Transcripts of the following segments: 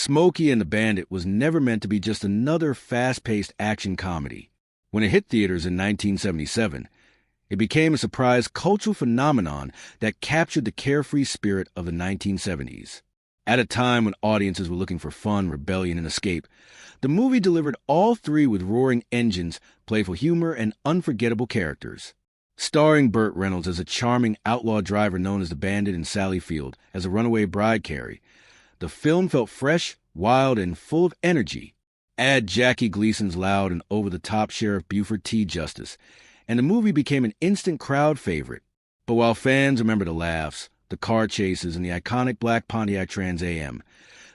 Smokey and the Bandit was never meant to be just another fast-paced action comedy. When it hit theaters in 1977, it became a surprise cultural phenomenon that captured the carefree spirit of the 1970s. At a time when audiences were looking for fun, rebellion, and escape, the movie delivered all three with roaring engines, playful humor, and unforgettable characters. Starring Burt Reynolds as a charming outlaw driver known as the Bandit and Sally Field as a runaway bride Carrie, the film felt fresh, wild, and full of energy. Add Jackie Gleason's loud and over-the-top Sheriff Buford T. Justice, and the movie became an instant crowd favorite. But while fans remember the laughs, the car chases, and the iconic black Pontiac Trans Am,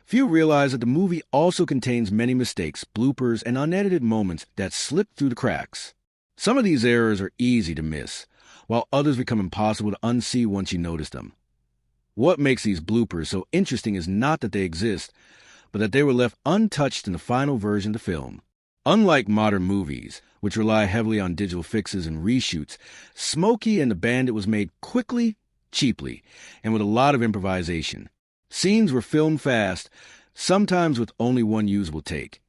few realize that the movie also contains many mistakes, bloopers, and unedited moments that slip through the cracks. Some of these errors are easy to miss, while others become impossible to unsee once you notice them. What makes these bloopers so interesting is not that they exist, but that they were left untouched in the final version of the film. Unlike modern movies, which rely heavily on digital fixes and reshoots, Smokey and the Bandit was made quickly, cheaply, and with a lot of improvisation. Scenes were filmed fast, sometimes with only one usable take,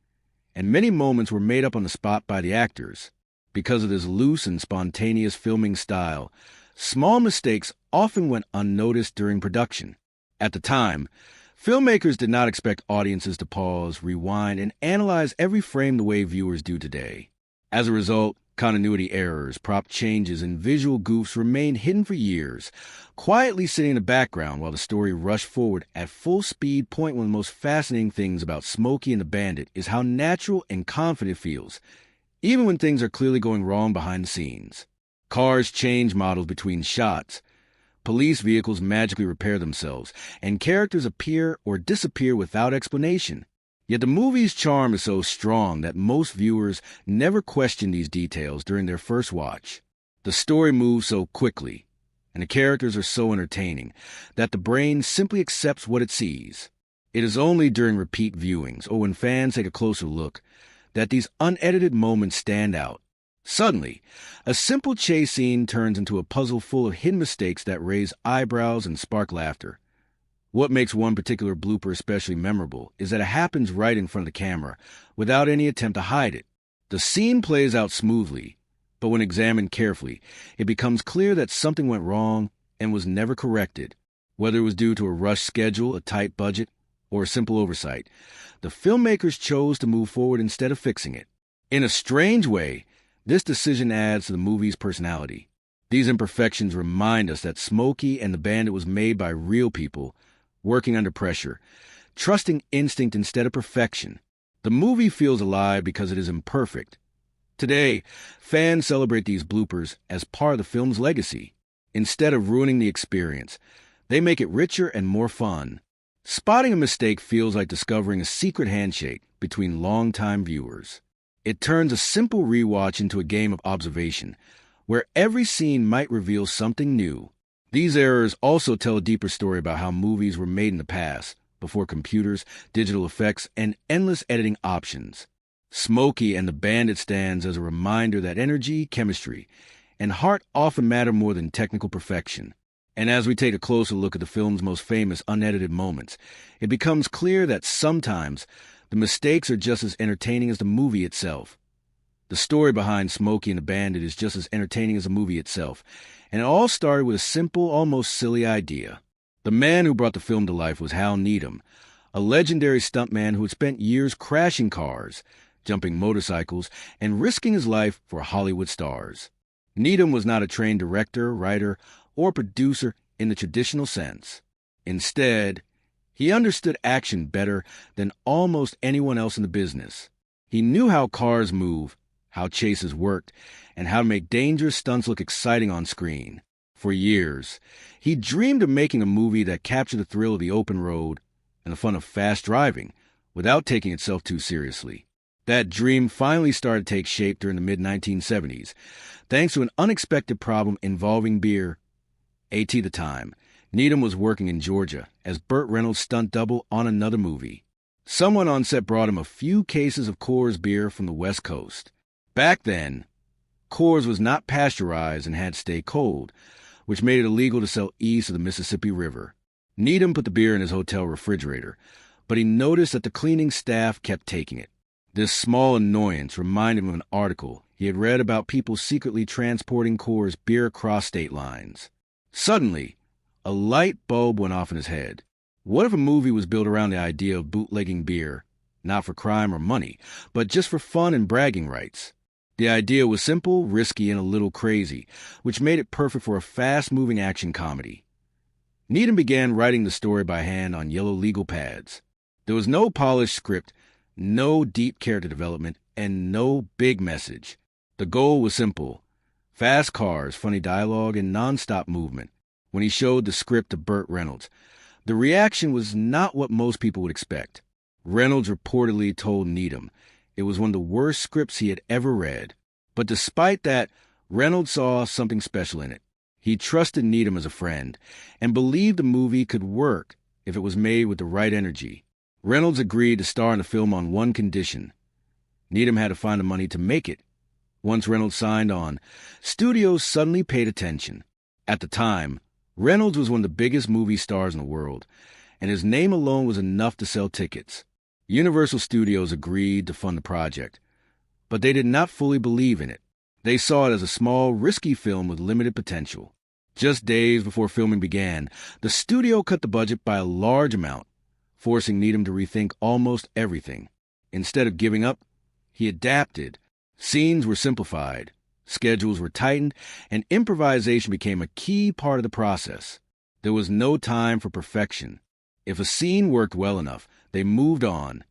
and many moments were made up on the spot by the actors. Because of this loose and spontaneous filming style, small mistakes often went unnoticed during production. At the time, filmmakers did not expect audiences to pause, rewind, and analyze every frame the way viewers do today. As a result, continuity errors, prop changes, and visual goofs remained hidden for years, quietly sitting in the background while the story rushed forward at full speed. One of the most fascinating things about Smokey and the Bandit is how natural and confident it feels, even when things are clearly going wrong behind the scenes. Cars change models between shots, police vehicles magically repair themselves, and characters appear or disappear without explanation. Yet the movie's charm is so strong that most viewers never question these details during their first watch. The story moves so quickly, and the characters are so entertaining, that the brain simply accepts what it sees. It is only during repeat viewings, or when fans take a closer look, that these unedited moments stand out. Suddenly, a simple chase scene turns into a puzzle full of hidden mistakes that raise eyebrows and spark laughter. What makes one particular blooper especially memorable is that it happens right in front of the camera, without any attempt to hide it. The scene plays out smoothly, but when examined carefully, it becomes clear that something went wrong and was never corrected. Whether it was due to a rushed schedule, a tight budget, or a simple oversight, the filmmakers chose to move forward instead of fixing it. In a strange way, this decision adds to the movie's personality. These imperfections remind us that Smokey and the Bandit was made by real people, working under pressure, trusting instinct instead of perfection. The movie feels alive because it is imperfect. Today, fans celebrate these bloopers as part of the film's legacy. Instead of ruining the experience, they make it richer and more fun. Spotting a mistake feels like discovering a secret handshake between longtime viewers. It turns a simple rewatch into a game of observation, where every scene might reveal something new. These errors also tell a deeper story about how movies were made in the past, before computers, digital effects, and endless editing options. Smokey and the Bandit stands as a reminder that energy, chemistry, and heart often matter more than technical perfection. And as we take a closer look at the film's most famous unedited moments, it becomes clear that sometimes the mistakes are just as entertaining as the movie itself. The story behind Smokey and the Bandit is just as entertaining as the movie itself, and it all started with a simple, almost silly idea. The man who brought the film to life was Hal Needham, a legendary stuntman who had spent years crashing cars, jumping motorcycles, and risking his life for Hollywood stars. Needham was not a trained director, writer, or producer in the traditional sense. Instead, he understood action better than almost anyone else in the business. He knew how cars move, how chases worked, and how to make dangerous stunts look exciting on screen. For years, he dreamed of making a movie that captured the thrill of the open road and the fun of fast driving without taking itself too seriously. That dream finally started to take shape during the mid-1970s, thanks to an unexpected problem involving beer. At the time, Needham was working in Georgia as Burt Reynolds' stunt double on another movie. Someone on set brought him a few cases of Coors beer from the West Coast. Back then, Coors was not pasteurized and had to stay cold, which made it illegal to sell east of the Mississippi River. Needham put the beer in his hotel refrigerator, but he noticed that the cleaning staff kept taking it. This small annoyance reminded him of an article he had read about people secretly transporting Coors beer across state lines. Suddenly, a light bulb went off in his head. What if a movie was built around the idea of bootlegging beer, not for crime or money, but just for fun and bragging rights? The idea was simple, risky, and a little crazy, which made it perfect for a fast-moving action comedy. Needham began writing the story by hand on yellow legal pads. There was no polished script, no deep character development, and no big message. The goal was simple: fast cars, funny dialogue, and non-stop movement. When he showed the script to Burt Reynolds, the reaction was not what most people would expect. Reynolds reportedly told Needham it was one of the worst scripts he had ever read. But despite that, Reynolds saw something special in it. He trusted Needham as a friend and believed the movie could work if it was made with the right energy. Reynolds agreed to star in the film on one condition: Needham had to find the money to make it. Once Reynolds signed on, studios suddenly paid attention. At the time, Reynolds was one of the biggest movie stars in the world, and his name alone was enough to sell tickets. Universal Studios agreed to fund the project, but they did not fully believe in it. They saw it as a small, risky film with limited potential. Just days before filming began, the studio cut the budget by a large amount, forcing Needham to rethink almost everything. Instead of giving up, he adapted. Scenes were simplified, schedules were tightened, and improvisation became a key part of the process. There was no time for perfection. If a scene worked well enough, they moved on.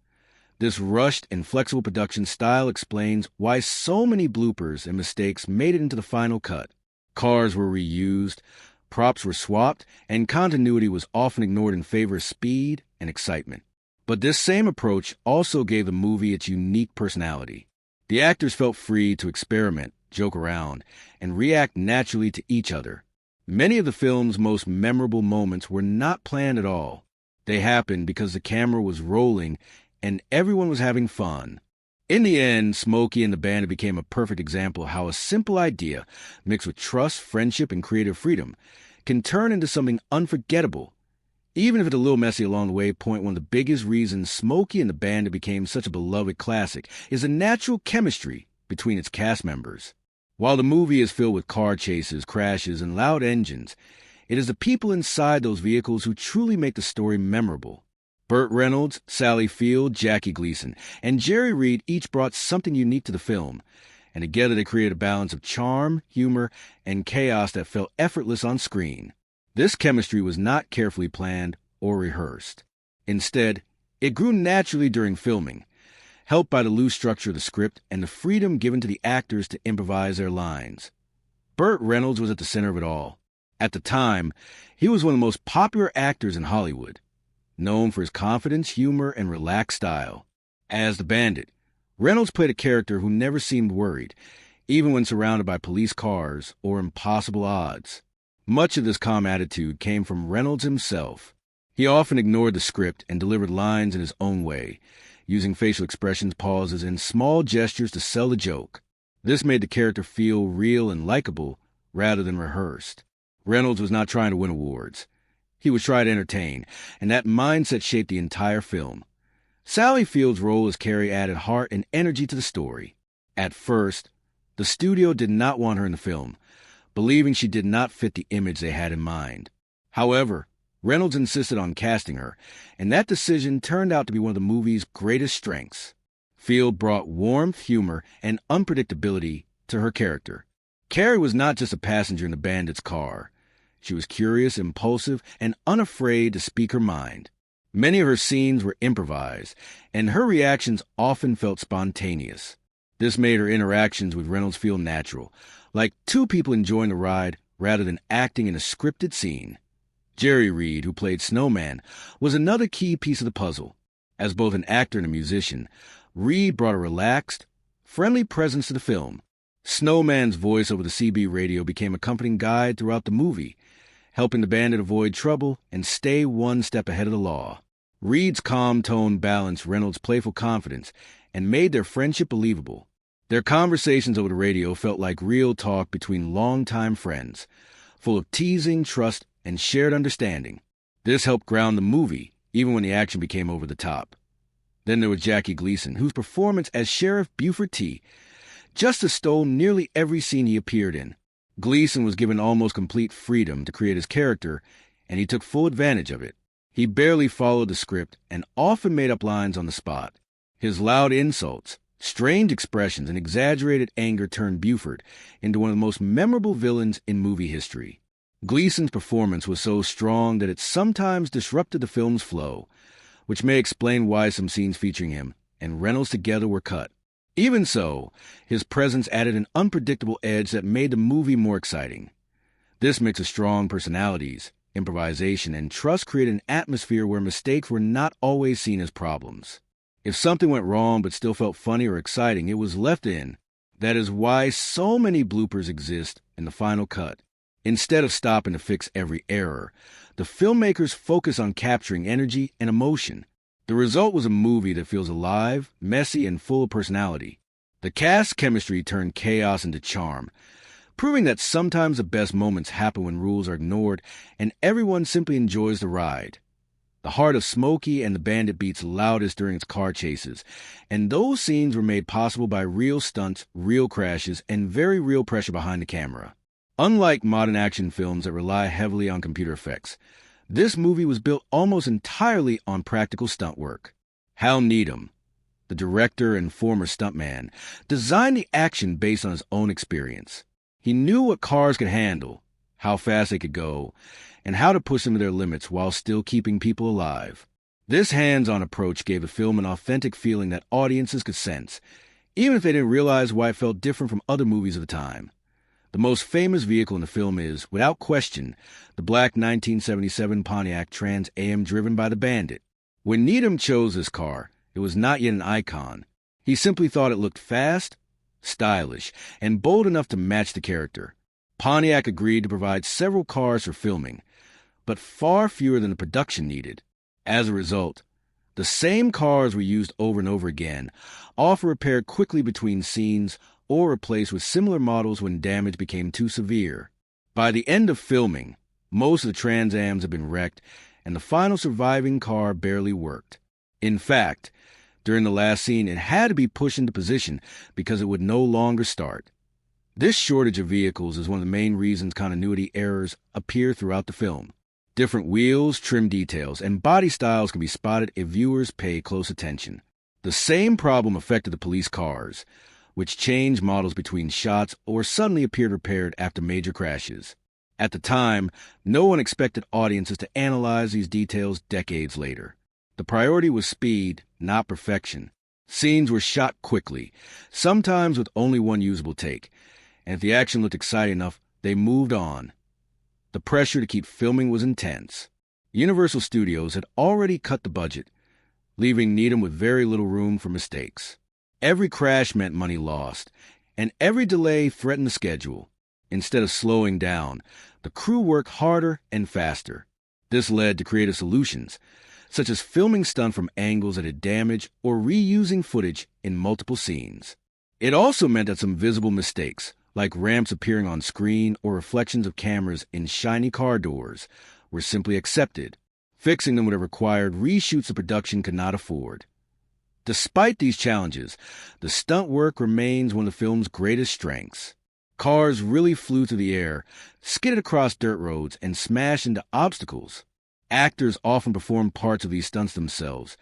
This rushed and flexible production style explains why so many bloopers and mistakes made it into the final cut. Cars were reused, props were swapped, and continuity was often ignored in favor of speed and excitement. But this same approach also gave the movie its unique personality. The actors felt free to experiment, joke around, and react naturally to each other. Many of the film's most memorable moments were not planned at all. They happened because the camera was rolling and everyone was having fun. In the end, Smokey and the Bandit became a perfect example of how a simple idea, mixed with trust, friendship, and creative freedom, can turn into something unforgettable. Even if it's a little messy along the way, one of the biggest reasons Smokey and the Bandit became such a beloved classic is the natural chemistry between its cast members. While the movie is filled with car chases, crashes, and loud engines, it is the people inside those vehicles who truly make the story memorable. Burt Reynolds, Sally Field, Jackie Gleason, and Jerry Reed each brought something unique to the film, and together they created a balance of charm, humor, and chaos that felt effortless on screen. This chemistry was not carefully planned or rehearsed. Instead, it grew naturally during filming, helped by the loose structure of the script and the freedom given to the actors to improvise their lines. Burt Reynolds was at the center of it all. At the time, he was one of the most popular actors in Hollywood, known for his confidence, humor, and relaxed style. As the Bandit, Reynolds played a character who never seemed worried, even when surrounded by police cars or impossible odds. Much of this calm attitude came from Reynolds himself. He often ignored the script and delivered lines in his own way, using facial expressions, pauses, and small gestures to sell the joke. This made the character feel real and likable rather than rehearsed. Reynolds was not trying to win awards. He was trying to entertain, and that mindset shaped the entire film. Sally Field's role as Carrie added heart and energy to the story. At first, the studio did not want her in the film, believing she did not fit the image they had in mind. However, Reynolds insisted on casting her, and that decision turned out to be one of the movie's greatest strengths. Field brought warmth, humor, and unpredictability to her character. Carrie was not just a passenger in the Bandit's car. She was curious, impulsive, and unafraid to speak her mind. Many of her scenes were improvised, and her reactions often felt spontaneous. This made her interactions with Reynolds feel natural, like two people enjoying the ride rather than acting in a scripted scene. Jerry Reed, who played Snowman, was another key piece of the puzzle. As both an actor and a musician, Reed brought a relaxed, friendly presence to the film. Snowman's voice over the CB radio became a comforting guide throughout the movie, helping the Bandit avoid trouble and stay one step ahead of the law. Reed's calm tone balanced Reynolds' playful confidence and made their friendship believable. Their conversations over the radio felt like real talk between longtime friends, full of teasing, trust, and shared understanding. This helped ground the movie even when the action became over the top. Then there was Jackie Gleason, whose performance as Sheriff Buford T. Justice stole nearly every scene he appeared in. Gleason was given almost complete freedom to create his character, and he took full advantage of it. He barely followed the script and often made up lines on the spot. His loud insults, strange expressions, and exaggerated anger turned Buford into one of the most memorable villains in movie history. Gleason's performance was so strong that it sometimes disrupted the film's flow, which may explain why some scenes featuring him and Reynolds together were cut. Even so, his presence added an unpredictable edge that made the movie more exciting. This mix of strong personalities, improvisation, and trust created an atmosphere where mistakes were not always seen as problems. If something went wrong but still felt funny or exciting, it was left in. That is why so many bloopers exist in the final cut. Instead of stopping to fix every error, the filmmakers focus on capturing energy and emotion. The result was a movie that feels alive, messy, and full of personality. The cast chemistry turned chaos into charm, proving that sometimes the best moments happen when rules are ignored and everyone simply enjoys the ride. The heart of Smokey and the Bandit beats loudest during its car chases, and those scenes were made possible by real stunts, real crashes, and very real pressure behind the camera. Unlike modern action films that rely heavily on computer effects, this movie was built almost entirely on practical stunt work. Hal Needham, the director and former stuntman, designed the action based on his own experience. He knew what cars could handle, how fast they could go, and how to push them to their limits while still keeping people alive. This hands-on approach gave the film an authentic feeling that audiences could sense, even if they didn't realize why it felt different from other movies of the time. The most famous vehicle in the film is, without question, the black 1977 Pontiac Trans Am driven by the Bandit. When Needham chose this car, it was not yet an icon. He simply thought it looked fast, stylish, and bold enough to match the character. Pontiac agreed to provide several cars for filming, but far fewer than the production needed. As a result, the same cars were used over and over again, often repaired quickly between scenes or replaced with similar models when damage became too severe. By the end of filming, most of the Trans Ams had been wrecked, and the final surviving car barely worked. In fact, during the last scene, it had to be pushed into position because it would no longer start. This shortage of vehicles is one of the main reasons continuity errors appear throughout the film. Different wheels, trim details, and body styles can be spotted if viewers pay close attention. The same problem affected the police cars, which changed models between shots or suddenly appeared repaired after major crashes. At the time, no one expected audiences to analyze these details decades later. The priority was speed, not perfection. Scenes were shot quickly, sometimes with only one usable take, and if the action looked exciting enough, they moved on. The pressure to keep filming was intense. Universal Studios had already cut the budget, leaving Needham with very little room for mistakes. Every crash meant money lost, and every delay threatened the schedule. Instead of slowing down, the crew worked harder and faster. This led to creative solutions, such as filming stunts from angles that had damage or reusing footage in multiple scenes. It also meant that some visible mistakes, like ramps appearing on screen or reflections of cameras in shiny car doors, were simply accepted. Fixing them would have required reshoots the production could not afford. Despite these challenges, the stunt work remains one of the film's greatest strengths. Cars really flew through the air, skidded across dirt roads, and smashed into obstacles. Actors often performed parts of these stunts themselves,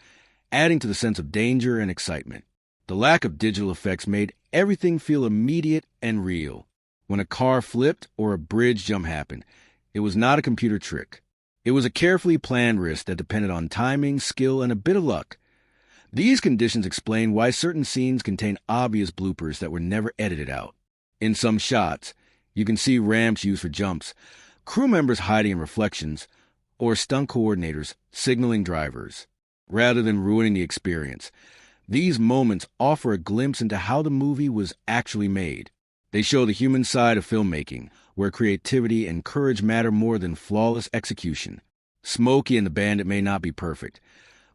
adding to the sense of danger and excitement. The lack of digital effects made everything feel immediate and real. When a car flipped or a bridge jump happened, it was not a computer trick. It was a carefully planned risk that depended on timing, skill, and a bit of luck. These conditions explain why certain scenes contain obvious bloopers that were never edited out. In some shots, you can see ramps used for jumps, crew members hiding in reflections, or stunt coordinators signaling drivers. Rather than ruining the experience, these moments offer a glimpse into how the movie was actually made. They show the human side of filmmaking, where creativity and courage matter more than flawless execution. Smokey and the Bandit may not be perfect,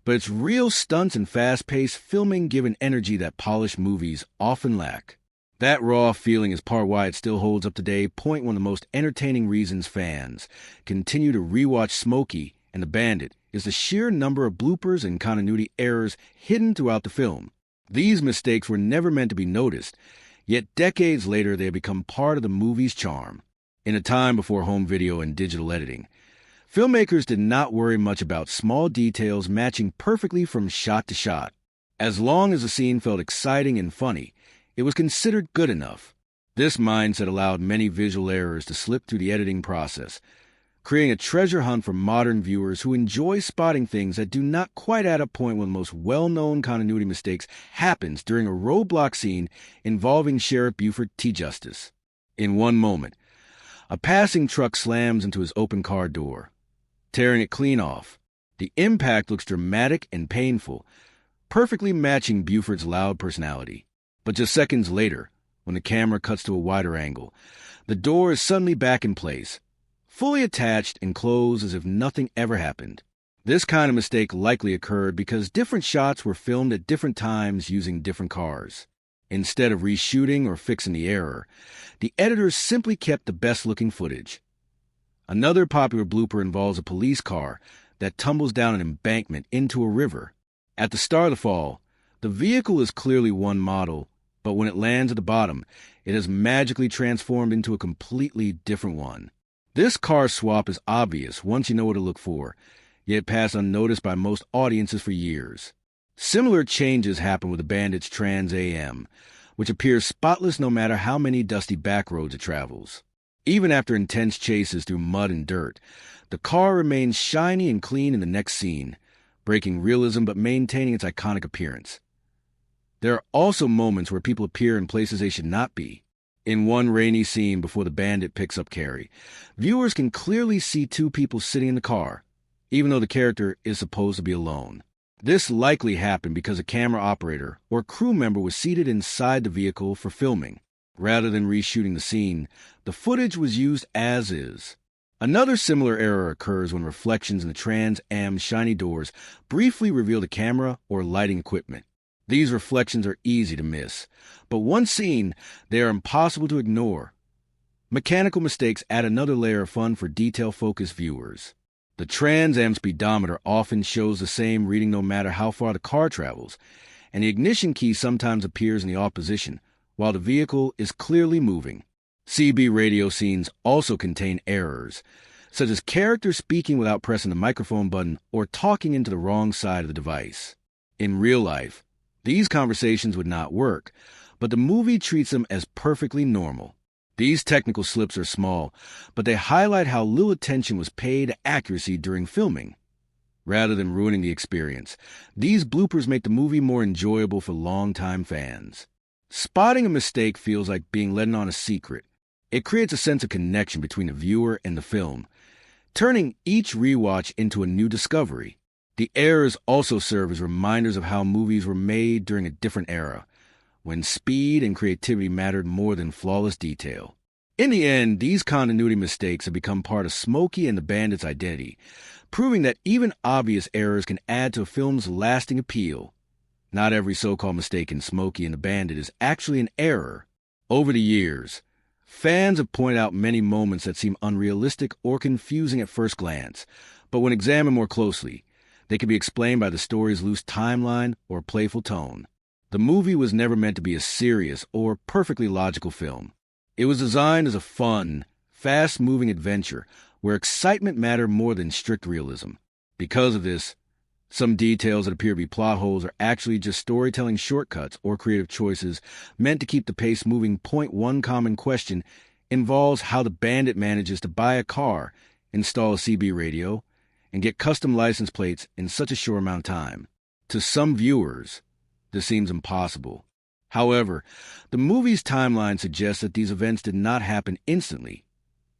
but its real stunts and fast-paced filming give an energy that polished movies often lack. That raw feeling is part why it still holds up today, point one of the most entertaining reasons fans continue to rewatch Smokey and the Bandit is the sheer number of bloopers and continuity errors hidden throughout the film. These mistakes were never meant to be noticed, yet decades later they have become part of the movie's charm. In a time before home video and digital editing, filmmakers did not worry much about small details matching perfectly from shot to shot. As long as the scene felt exciting and funny, it was considered good enough. This mindset allowed many visual errors to slip through the editing process, creating a treasure hunt for modern viewers who enjoy spotting things that do not quite add up. Point one of the most well-known continuity mistakes happens during a roadblock scene involving Sheriff Buford T. Justice. In one moment, a passing truck slams into his open car door, tearing it clean off. The impact looks dramatic and painful, perfectly matching Buford's loud personality. But just seconds later, when the camera cuts to a wider angle, the door is suddenly back in place, fully attached and closed as if nothing ever happened. This kind of mistake likely occurred because different shots were filmed at different times using different cars. Instead of reshooting or fixing the error, the editors simply kept the best-looking footage. Another popular blooper involves a police car that tumbles down an embankment into a river. At the start of the fall, the vehicle is clearly one model, but when it lands at the bottom, it is magically transformed into a completely different one. This car swap is obvious once you know what to look for, yet passed unnoticed by most audiences for years. Similar changes happen with the Bandit's Trans Am, which appears spotless no matter how many dusty back roads it travels. Even after intense chases through mud and dirt, the car remains shiny and clean in the next scene, breaking realism but maintaining its iconic appearance. There are also moments where people appear in places they should not be. In one rainy scene before the Bandit picks up Carrie, viewers can clearly see two people sitting in the car, even though the character is supposed to be alone. This likely happened because a camera operator or crew member was seated inside the vehicle for filming. Rather than reshooting the scene, the footage was used as is. Another similar error occurs when reflections in the Trans Am's shiny doors briefly reveal the camera or lighting equipment. These reflections are easy to miss, but once seen, they are impossible to ignore. Mechanical mistakes add another layer of fun for detail-focused viewers. The Trans Am speedometer often shows the same reading no matter how far the car travels, and the ignition key sometimes appears in the off position, while the vehicle is clearly moving. CB radio scenes also contain errors, such as characters speaking without pressing the microphone button or talking into the wrong side of the device. In real life, these conversations would not work, but the movie treats them as perfectly normal. These technical slips are small, but they highlight how little attention was paid to accuracy during filming. Rather than ruining the experience, these bloopers make the movie more enjoyable for longtime fans. Spotting a mistake feels like being let in on a secret. It creates a sense of connection between the viewer and the film, turning each rewatch into a new discovery. The errors also serve as reminders of how movies were made during a different era, when speed and creativity mattered more than flawless detail. In the end, these continuity mistakes have become part of Smokey and the Bandit's identity, proving that even obvious errors can add to a film's lasting appeal. Not every so-called mistake in Smokey and the Bandit is actually an error. Over the years, fans have pointed out many moments that seem unrealistic or confusing at first glance, but when examined more closely, they can be explained by the story's loose timeline or playful tone. The movie was never meant to be a serious or perfectly logical film. It was designed as a fun, fast-moving adventure where excitement mattered more than strict realism. Because of this, some details that appear to be plot holes are actually just storytelling shortcuts or creative choices meant to keep the pace moving. One common question involves how the Bandit manages to buy a car, install a CB radio, and get custom license plates in such a short amount of time. To some viewers, this seems impossible. However, the movie's timeline suggests that these events did not happen instantly,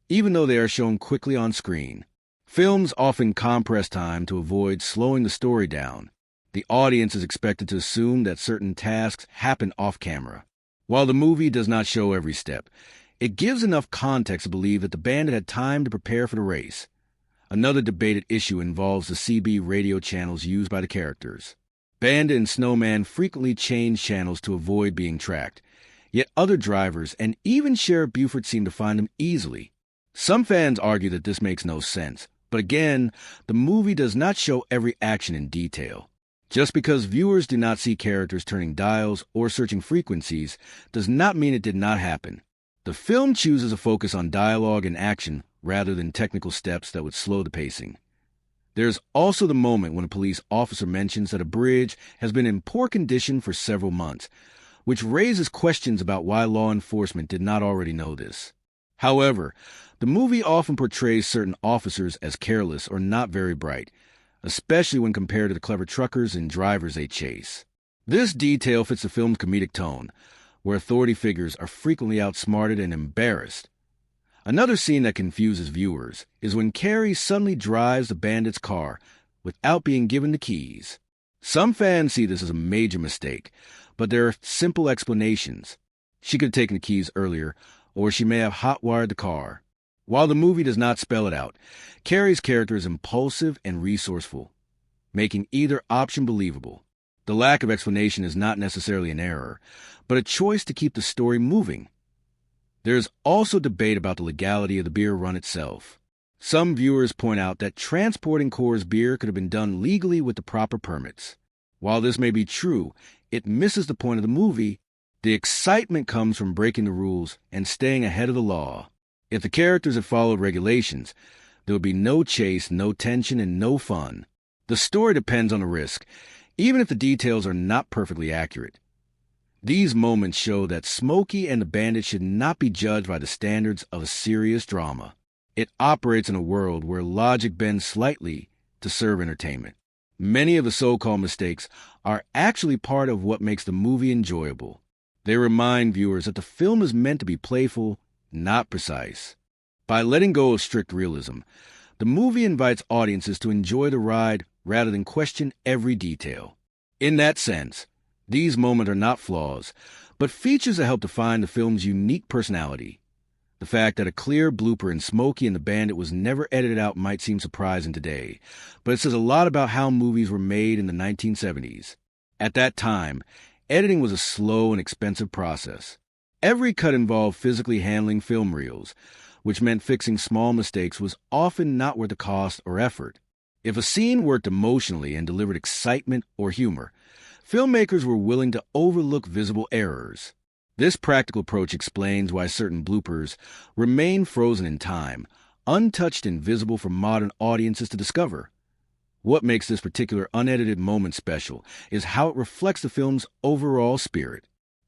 even though they are shown quickly on screen. Films often compress time to avoid slowing the story down. The audience is expected to assume that certain tasks happen off-camera. While the movie does not show every step, it gives enough context to believe that the Bandit had time to prepare for the race. Another debated issue involves the CB radio channels used by the characters. Bandit and Snowman frequently change channels to avoid being tracked, yet other drivers and even Sheriff Buford seem to find them easily. Some fans argue that this makes no sense, But again, the movie does not show every action in detail. Just because viewers do not see characters turning dials or searching frequencies does not mean it did not happen. The film chooses to focus on dialogue and action rather than technical steps that would slow the pacing. There's also the moment when a police officer mentions that a bridge has been in poor condition for several months, which raises questions about why law enforcement did not already know this. However, the movie often portrays certain officers as careless or not very bright, especially when compared to the clever truckers and drivers they chase. This detail fits the film's comedic tone, where authority figures are frequently outsmarted and embarrassed. Another scene that confuses viewers is when Carrie suddenly drives the bandit's car without being given the keys. Some fans see this as a major mistake, but there are simple explanations. She could have taken the keys earlier, or she may have hot-wired the car. While the movie does not spell it out, Carrie's character is impulsive and resourceful, making either option believable. The lack of explanation is not necessarily an error, but a choice to keep the story moving. There is also debate about the legality of the beer run itself. Some viewers point out that transporting Coors beer could have been done legally with the proper permits. While this may be true, it misses the point of the movie. The excitement comes from breaking the rules and staying ahead of the law. If the characters had followed regulations, there would be no chase, no tension, and no fun. The story depends on the risk, even if the details are not perfectly accurate. These moments show that Smokey and the Bandit should not be judged by the standards of a serious drama. It operates in a world where logic bends slightly to serve entertainment. Many of the so-called mistakes are actually part of what makes the movie enjoyable. They remind viewers that the film is meant to be playful, not precise. By letting go of strict realism, the movie invites audiences to enjoy the ride rather than question every detail. In that sense, these moments are not flaws, but features that help define the film's unique personality. The fact that a clear blooper in Smokey and the Bandit was never edited out might seem surprising today, but it says a lot about how movies were made in the 1970s. At that time, editing was a slow and expensive process. Every cut involved physically handling film reels, which meant fixing small mistakes was often not worth the cost or effort. If a scene worked emotionally and delivered excitement or humor, filmmakers were willing to overlook visible errors. This practical approach explains why certain bloopers remain frozen in time, untouched and visible for modern audiences to discover. What makes this particular unedited moment special is how it reflects the film's overall spirit.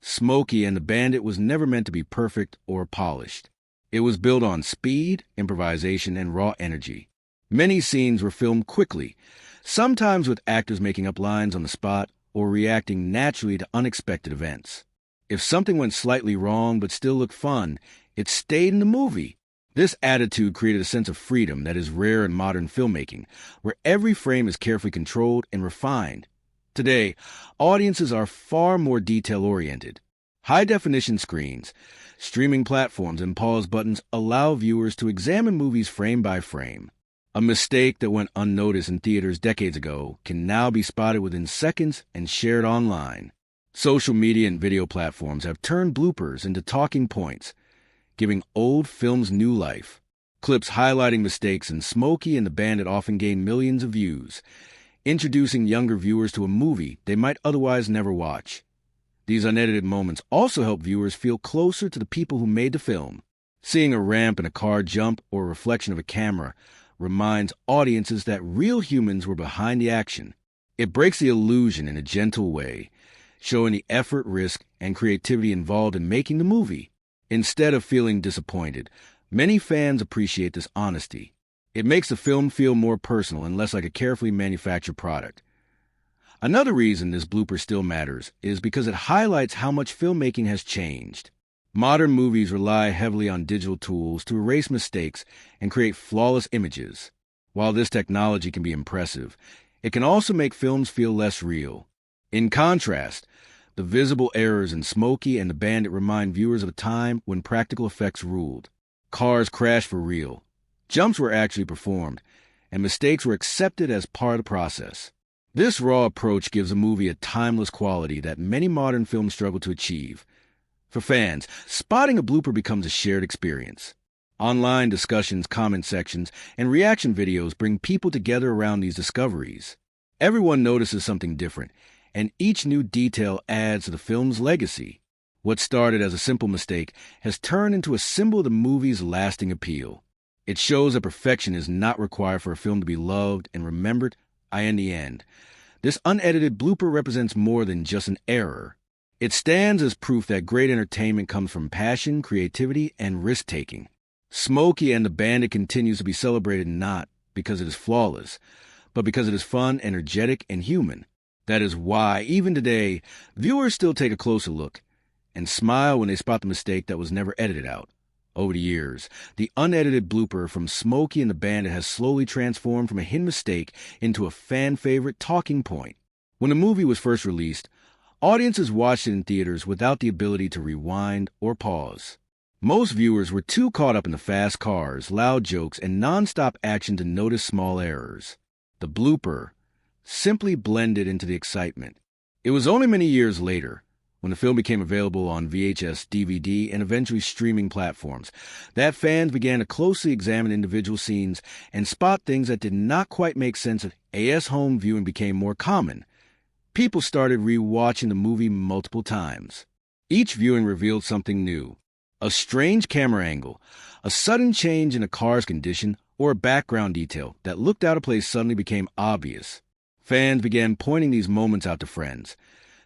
Smokey and the Bandit was never meant to be perfect or polished. It was built on speed, improvisation, and raw energy. Many scenes were filmed quickly, sometimes with actors making up lines on the spot or reacting naturally to unexpected events. If something went slightly wrong but still looked fun, it stayed in the movie. This attitude created a sense of freedom that is rare in modern filmmaking, where every frame is carefully controlled and refined. Today, audiences are far more detail-oriented. High-definition screens, streaming platforms, and pause buttons allow viewers to examine movies frame by frame. A mistake that went unnoticed in theaters decades ago can now be spotted within seconds and shared online. Social media and video platforms have turned bloopers into talking points, giving old films new life. Clips highlighting mistakes in Smokey and the Bandit often gain millions of views, introducing younger viewers to a movie they might otherwise never watch. These unedited moments also help viewers feel closer to the people who made the film. Seeing a ramp and a car jump or a reflection of a camera reminds audiences that real humans were behind the action. It breaks the illusion in a gentle way, showing the effort, risk, and creativity involved in making the movie. Instead of feeling disappointed, many fans appreciate this honesty. It makes the film feel more personal and less like a carefully manufactured product. Another reason this blooper still matters is because it highlights how much filmmaking has changed. Modern movies rely heavily on digital tools to erase mistakes and create flawless images. While this technology can be impressive, it can also make films feel less real. In contrast, the visible errors in Smokey and the Bandit remind viewers of a time when practical effects ruled. Cars crashed for real, jumps were actually performed, and mistakes were accepted as part of the process. This raw approach gives a movie a timeless quality that many modern films struggle to achieve. For fans, spotting a blooper becomes a shared experience. Online discussions, comment sections, and reaction videos bring people together around these discoveries. Everyone notices something different, and each new detail adds to the film's legacy. What started as a simple mistake has turned into a symbol of the movie's lasting appeal. It shows that perfection is not required for a film to be loved and remembered in the end. This unedited blooper represents more than just an error. It stands as proof that great entertainment comes from passion, creativity, and risk-taking. Smokey and the Bandit continues to be celebrated not because it is flawless, but because it is fun, energetic, and human. That is why, even today, viewers still take a closer look and smile when they spot the mistake that was never edited out. Over the years, the unedited blooper from Smokey and the Bandit has slowly transformed from a hidden mistake into a fan-favorite talking point. When the movie was first released, audiences watched it in theaters without the ability to rewind or pause. Most viewers were too caught up in the fast cars, loud jokes, and non-stop action to notice small errors. The blooper simply blended into the excitement. It was only many years later, when the film became available on VHS, DVD, and eventually streaming platforms, that fans began to closely examine individual scenes and spot things that did not quite make sense as home viewing became more common. People started re-watching the movie multiple times. Each viewing revealed something new. A strange camera angle, a sudden change in a car's condition, or a background detail that looked out of place suddenly became obvious. Fans began pointing these moments out to friends,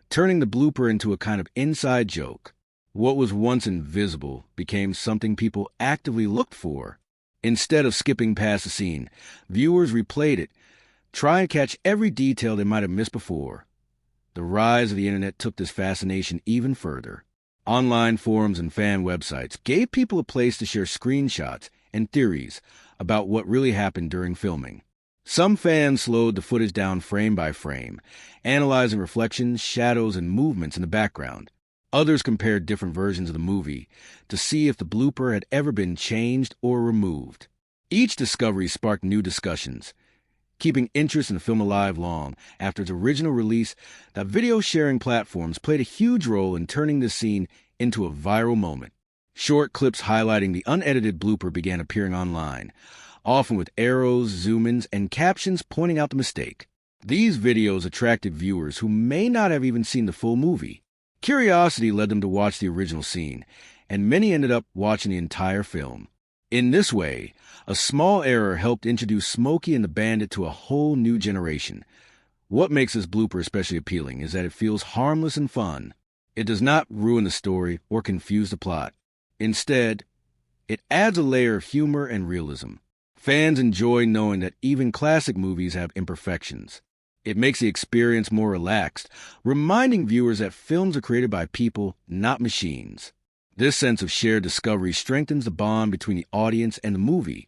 turning the blooper into a kind of inside joke. What was once invisible became something people actively looked for. Instead of skipping past the scene, viewers replayed it, trying to catch every detail they might have missed before. The rise of the internet took this fascination even further. Online forums and fan websites gave people a place to share screenshots and theories about what really happened during filming. Some fans slowed the footage down frame by frame, analyzing reflections, shadows, and movements in the background. Others compared different versions of the movie to see if the blooper had ever been changed or removed. Each discovery sparked new discussions, keeping interest in the film alive long after its original release. The video-sharing platforms played a huge role in turning this scene into a viral moment. Short clips highlighting the unedited blooper began appearing online, often with arrows, zoom-ins, and captions pointing out the mistake. These videos attracted viewers who may not have even seen the full movie. Curiosity led them to watch the original scene, and many ended up watching the entire film. In this way, a small error helped introduce Smokey and the Bandit to a whole new generation. What makes this blooper especially appealing is that it feels harmless and fun. It does not ruin the story or confuse the plot. Instead, it adds a layer of humor and realism. Fans enjoy knowing that even classic movies have imperfections. It makes the experience more relaxed, reminding viewers that films are created by people, not machines. This sense of shared discovery strengthens the bond between the audience and the movie.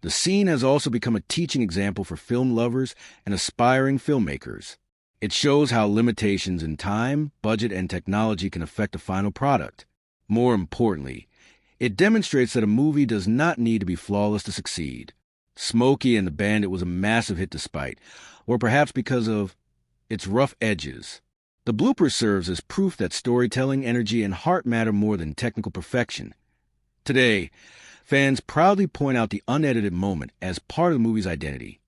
The scene has also become a teaching example for film lovers and aspiring filmmakers. It shows how limitations in time, budget, and technology can affect the final product. More importantly, it demonstrates that a movie does not need to be flawless to succeed. Smokey and the Bandit was a massive hit despite, or perhaps because of, its rough edges. The blooper serves as proof that storytelling, energy, and heart matter more than technical perfection. Today, fans proudly point out the unedited moment as part of the movie's identity.